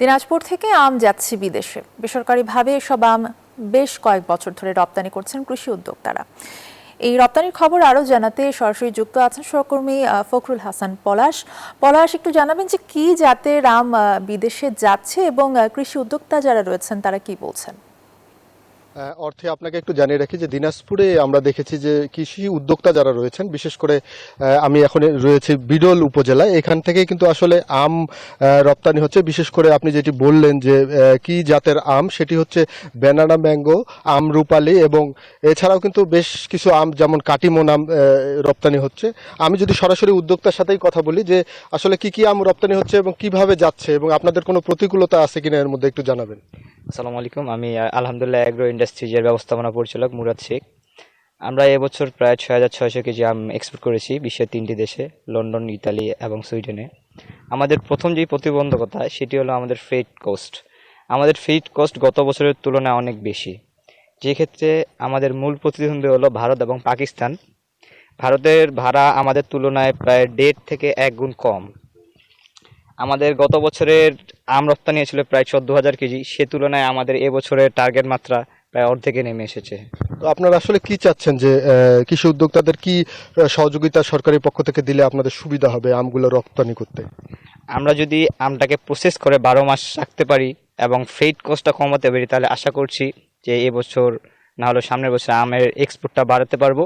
দিনাজপুর থেকে আম যাচ্ছে বিদেশে। বেসরকারিভাবে এসব আম বেশ কয়েক বছর ধরে রপ্তানি করছেন কৃষি উদ্যোক্তারা। এই রপ্তানির খবর আরো জানাতে সরাসরি যুক্ত আছেন সহকর্মী ফখরুল হাসান পলাশ। একটু জানাবেন যে কি জাতের আম বিদেশে যাচ্ছে এবং কৃষি উদ্যোক্তা যারা রয়েছেন তারা কি বলছেন? অর্থে আপনাকে একটু জানিয়ে রাখি যে দিনাজপুরে আমরা দেখেছি যে কৃষি উদ্যোক্তা যারা রয়েছেন, বিশেষ করে আমি এখন রয়েছি বিডল উপজেলায়, এখান থেকে কিন্তু আসলে আম রপ্তানি হচ্ছে। বিশেষ করে আপনি যেটি বললেন যে কি জাতের আম, সেটি হচ্ছে ব্যানানা ম্যাঙ্গো, আম রূপালী, এবং এছাড়াও কিন্তু বেশ কিছু আম যেমন কাটিমন আম রপ্তানি হচ্ছে। আমি যদি সরাসরি উদ্যোক্তার সাথেই কথা বলি যে আসলে কি কি আম রপ্তানি হচ্ছে এবং কিভাবে যাচ্ছে এবং আপনাদের কোনো প্রতিকূলতা আছে কিনা এর মধ্যে একটু জানাবেন। আসসালামু আলাইকুম। আমি আলহামদুলিল্লাহ এগ্রো ইন্ডাস্ট্রিজের ব্যবস্থাপনা পরিচালক মুরাদ শেখ। আমরা এবছর প্রায় 6,600 কেজি আম এক্সপোর্ট করেছি বিশ্বের 3টি দেশে, লন্ডন, ইতালি এবং সুইডেনে। আমাদের প্রথম যেই প্রতিবন্ধকতা সেটি হলো আমাদের ফ্রেট কস্ট। আমাদের ফ্রেট কস্ট গত বছরের তুলনায় অনেক বেশি, যে ক্ষেত্রে আমাদের মূল প্রতিদ্বন্দ্বী হলো ভারত এবং পাকিস্তান। ভারতের ভাড়া আমাদের তুলনায় প্রায় 1.5 থেকে 1 গুণ কম। আমাদের গত বছরের আম রপ্তানি ছিল প্রায় 14,000 কেজি, সে তুলনায় আমাদের এবছরের টার্গেট মাত্রা প্রায় অর্ধেকে নেমে এসেছে। তো আপনারা আসলে কি চাচ্ছেন যে কৃষি উদ্যোক্তাদের কি সহযোগিতা সরকারি পক্ষ থেকে দিলে আপনাদের সুবিধা হবে আমগুলো রপ্তানি করতে? আমরা যদি আমটাকে প্রসেস করে 12 মাস রাখতে পারি এবং ফ্রেট কস্টটা কমাতে পারি, তাহলে আশা করছি যে এবছর না হলেও সামনের বছর আমের এক্সপোর্টটা বাড়াতে পারবো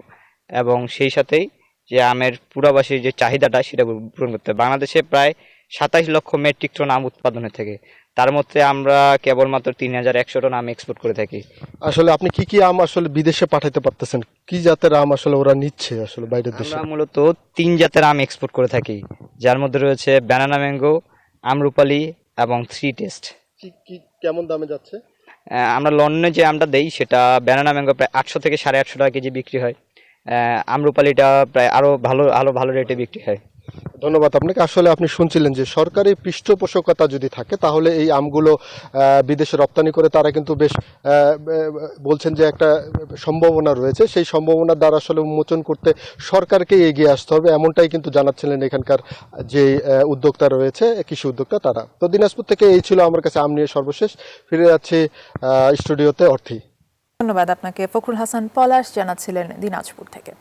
এবং সেই সাথেই যে আমের পুরাবাসীর যে চাহিদাটা সেটা পূরণ করতে হবে। বাংলাদেশে প্রায় 27 লক্ষ মেট্রিক টন আম উৎপাদন হয়ে থাকে, তার মধ্যে আমরা কেবলমাত্র 3,100 টন আম এক্সপোর্ট করে থাকি। আসলে আপনি কি কি আম আসলে বিদেশে পাঠাতে পারতেছেন? কি জাতের আম আসলে ওরা নিচ্ছে আসলে বাইরের দেশে? আমরা মূলত 3 জাতের আম এক্সপোর্ট করে থাকি, যার মধ্যে রয়েছে ব্যানানা ম্যাঙ্গো, আমরুপালি এবং 3 টেস্ট। কি কেমন দামে যাচ্ছে? আমরা লন্ডনে যে আমটা দেই সেটা ব্যানানা ম্যাঙ্গো প্রায় 800 থেকে 850 টাকা কেজি বিক্রি হয়। আমরুপালিটা প্রায় আরো ভালো রেটে বিক্রি হয়। ধন্যবাদ আপনাকে। আসলে আপনি শুনছিলেন যে সরকারি পৃষ্ঠপোষকতা যদি থাকে তাহলে এই আমগুলো বিদেশে রপ্তানি করে তারা কিন্তু বেশ বলছেন যে একটা সম্ভাবনা রয়েছে, সেই সম্ভাবনার দ্বারা আসলে উন্মোচন করতে সরকারকে এগিয়ে আসতে হবে, এমনটাই কিন্তু জানাচ্ছিলেন এখানকার যে উদ্যোক্তা রয়েছে, কৃষি উদ্যোক্তা তারা। তো দিনাজপুর থেকে এই ছিল আমার কাছে আম নিয়ে সর্বশেষ। ফিরে যাচ্ছি স্টুডিওতে। অর্থী। ধন্যবাদ আপনাকে। ফখরুল হাসান পলাশ জানাচ্ছিলেন দিনাজপুর থেকে।